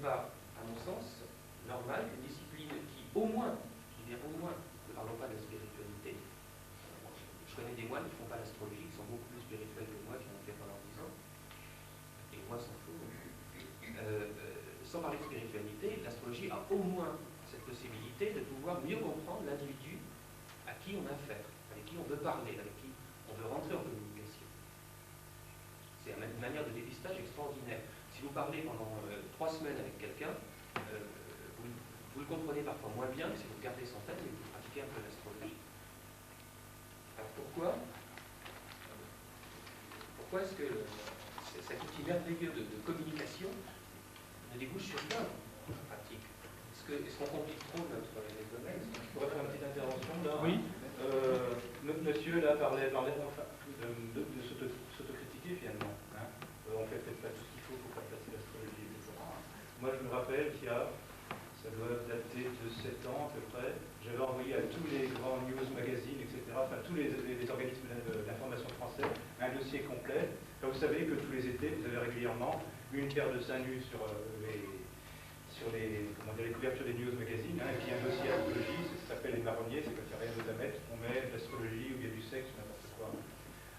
pas, à mon sens, normal qu'une discipline qui, au moins, ne parlons pas de la spiritualité. Je connais des moines qui ne font pas l'astrologie, qui sont beaucoup plus spirituels que moi, qui en ont fait pendant 10 ans, et moi s'en fout. Sans parler de spiritualité, l'astrologie a au moins cette possibilité de pouvoir mieux comprendre l'individu à qui on a affaire, avec qui on veut parler, avec qui on veut rentrer en communication. C'est une manière de dépistage extraordinaire. Si vous parlez pendant 3 semaines avec quelqu'un, vous le comprenez parfois moins bien que si vous regardez son thème et que vous pratiquez un peu l'astrologie. Alors pourquoi est-ce que cet outil merveilleux de communication ne débouche sur rien en pratique? Est-ce qu'on complique trop notre domaine? Je pourrais faire une petite intervention là. Oui. Notre monsieur là parlait enfin, de s'autocritiquer finalement. Hein. On fait peut-être pas tout ce qu'il faut pour faire passer l'astrologie, etc. Moi je me rappelle qu'il y a, ça doit dater de 7 ans à peu près, j'avais envoyé à tous les grands news magazines, etc., enfin tous les organismes d'information français, un dossier complet. Là, vous savez que tous les étés, vous avez régulièrement une paire de seins nus sur les couvertures des news magazines, hein, et puis un dossier astrologie, ça s'appelle les marronniers, c'est quand il n'y a rien d'autre à mettre, on met de l'astrologie ou bien du sexe, n'importe quoi.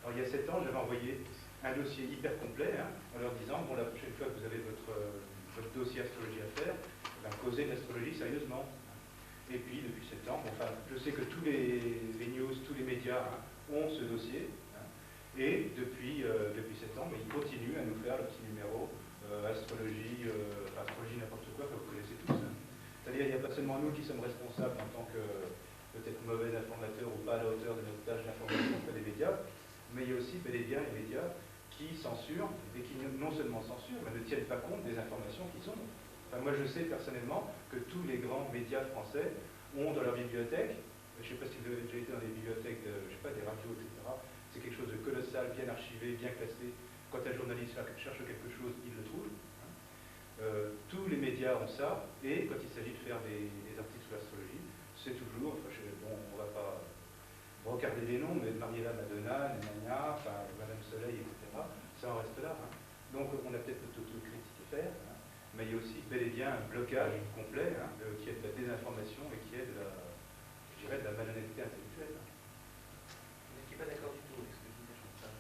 Alors il y a 7 ans, j'avais envoyé un dossier hyper complet, hein, en leur disant, bon, la prochaine fois que vous avez votre dossier astrologie à faire, ben, causez de l'astrologie sérieusement. Et puis depuis 7 ans, bon, enfin, je sais que tous les news, tous les médias, hein, ont ce dossier, hein, et depuis 7 ans, mais ils continuent à nous faire le petit numéro astrologie, astrologie n'importe quoi, vous connaissez tous. Hein. C'est-à-dire qu'il n'y a pas seulement nous qui sommes responsables en tant que peut-être mauvais informateurs ou pas à la hauteur de notre tâche d'information auprès des médias, mais il y a aussi bel et bien les médias qui censurent et qui non seulement censurent, mais ne tiennent pas compte des informations qui sont. Enfin, moi je sais personnellement que tous les grands médias français ont dans leur bibliothèque, je ne sais pas si vous avez déjà été dans des bibliothèques, je sais pas, des radios, etc. C'est quelque chose de colossal, bien archivé, bien classé. Quand un journaliste cherche quelque chose, il le trouve. Tous les médias ont ça, et quand il s'agit de faire des articles sur l'astrologie, c'est toujours, enfin, bon, on ne va pas regarder les noms, mais Mariella Madonna, Nenania, enfin, Madame Soleil, etc., ça en reste là. Hein. Donc on a peut-être notre autocritique à faire, hein, mais il y a aussi bel et bien un blocage complet, hein, qui est de la désinformation et qui est de la, je dirais, de la malhonnêteté intellectuelle. Vous n'étiez pas d'accord du tout avec ce que je disais, Chantal?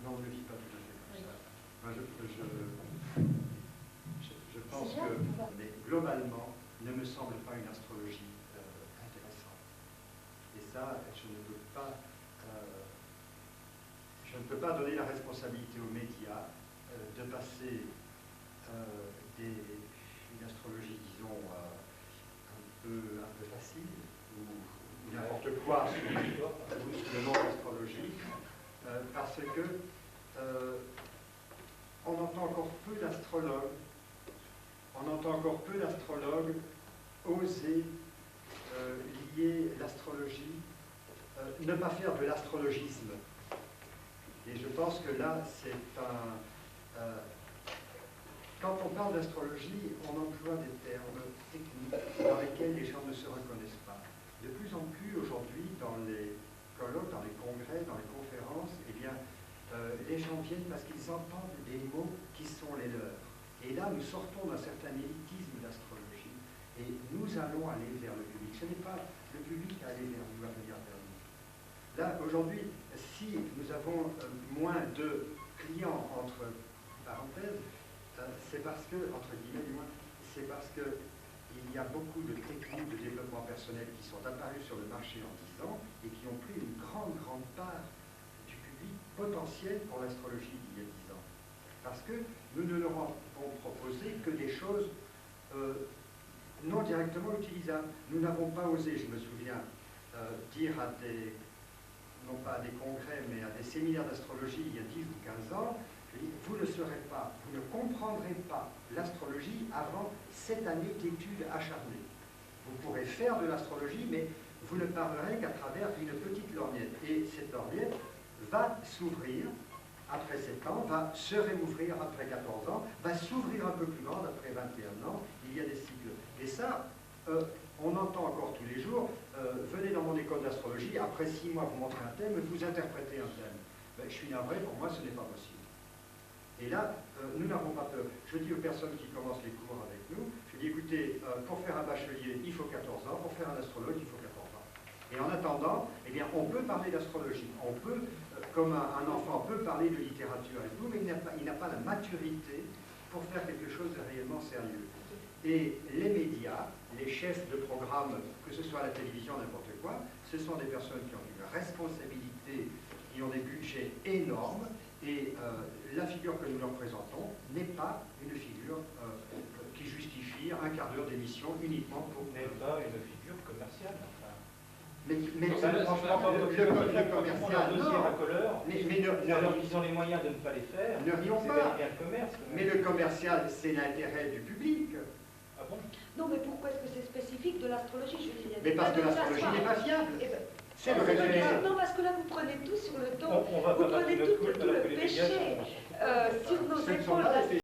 Non, on ne le vit pas tout à fait comme ça. Moi, je pense que, mais globalement, ne me semble pas une astrologie intéressante. Et ça, je ne peux pas donner la responsabilité aux médias de passer une astrologie, disons, un peu facile, ou n'importe quoi sous le nom d'astrologie, parce que on entend encore peu d'astrologues oser lier l'astrologie, ne pas faire de l'astrologisme. Et je pense que là, c'est quand on parle d'astrologie, on emploie des termes techniques dans lesquels les gens ne se reconnaissent pas. De plus en plus aujourd'hui, dans les colloques, dans les congrès, dans les conférences, eh bien, les gens viennent parce qu'ils entendent des mots qui sont les leurs. Et là, nous sortons d'un certain élitisme d'astrologie et nous allons aller vers le public. Ce n'est pas le public à aller vers nous, à venir vers nous. Là, aujourd'hui, si nous avons moins de clients, entre parenthèses, c'est parce que, entre guillemets du moins, c'est parce que il y a beaucoup de techniques de développement personnel qui sont apparues sur le marché en 10 ans et qui ont pris une grande part du public potentiel pour l'astrologie d'il y a 10 ans. Parce que nous ne leur avons proposé que des choses non directement utilisables. Nous n'avons pas osé, je me souviens, dire à des, non pas à des congrès, mais à des séminaires d'astrologie il y a 10 ou 15 ans, vous ne saurez pas, vous ne comprendrez pas l'astrologie avant 7 années d'études acharnées. Vous pourrez faire de l'astrologie, mais vous ne parlerez qu'à travers une petite lorgnette. Et cette lorgnette va s'ouvrir après 7 ans, va se réouvrir après 14 ans, va s'ouvrir un peu plus grande après 21 ans. Il y a des cycles. Et ça, on entend encore tous les jours, venez dans mon école d'astrologie, après 6 mois, vous montrez un thème et vous interprétez un thème. Ben, je suis navré, pour moi, ce n'est pas possible. Et là, nous n'avons pas peur. Je dis aux personnes qui commencent les cours avec nous, je dis, écoutez, pour faire un bachelier, il faut 14 ans, pour faire un astrologue, il faut 14 ans. Et en attendant, eh bien, on peut parler d'astrologie, on peut, comme un enfant peut parler de littérature et tout, mais il n'a pas la maturité pour faire quelque chose de réellement sérieux. Et les médias, les chefs de programme, que ce soit à la télévision, n'importe quoi, ce sont des personnes qui ont une responsabilité, qui ont des budgets énormes, et la figure que nous leur présentons n'est pas une figure qui justifie un quart d'heure d'émission uniquement pour... N'est pas une figure commerciale. Enfin. Mais franchement, le commercial, non. Ils ont les moyens de ne pas les faire. Ne rions C'est pas. bien le commerce. Mais le commercial, c'est l'intérêt du public. Ah bon? Non, mais pourquoi est-ce que c'est spécifique de l'astrologie? Mais parce que l'astrologie n'est pas fiable. Eh ben, C'est le résumé. non, parce que là, vous prenez tout sur le dos. On va Vous pas prenez passer notre tout culte le alors que les médias péché sont- sur nos Ce ne sont épaules. pas des